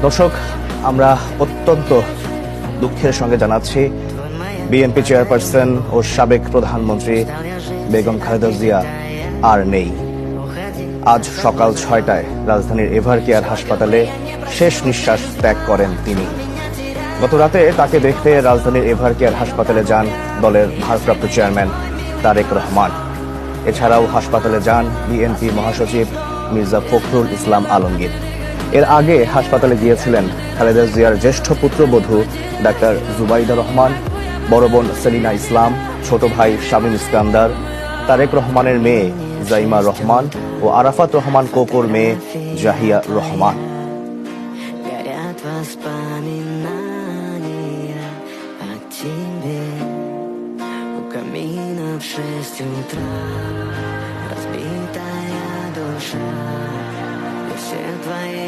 দর্শক, আমরা অত্যন্ত দুঃখের সঙ্গে জানাচ্ছি বিএনপি চেয়ারপারসন ও সাবেক প্রধানমন্ত্রী বেগম খালেদা জিয়া আর নেই। আজ সকাল 6টায় রাজধানীর এভার কেয়ার হাসপাতালে শেষ নিঃশ্বাস ত্যাগ করেন তিনি। গত রাতে তাকে দেখতে রাজধানীর এভার কেয়ার হাসপাতালে যান দলের ভারপ্রাপ্ত চেয়ারম্যান তারেক রহমান। এছাড়াও হাসপাতালে যান বিএনপি মহাসচিব মির্জা ফখরুল ইসলাম আলমগীর। এর আগে হাসপাতালে গিয়েছিলেন খালেদা জিয়ার জ্যেষ্ঠ পুত্রবধূ ডাক্তার জুবাইদা রহমান, বড় বোন সেলিনা ইসলাম, ছোট ভাই শামীম ইস্কান্দার, তারেক রহমানের মেয়ে জাইমা রহমান ও আরাফাত রহমান কোকোর মেয়ে জাহিয়া রহমান। Все твои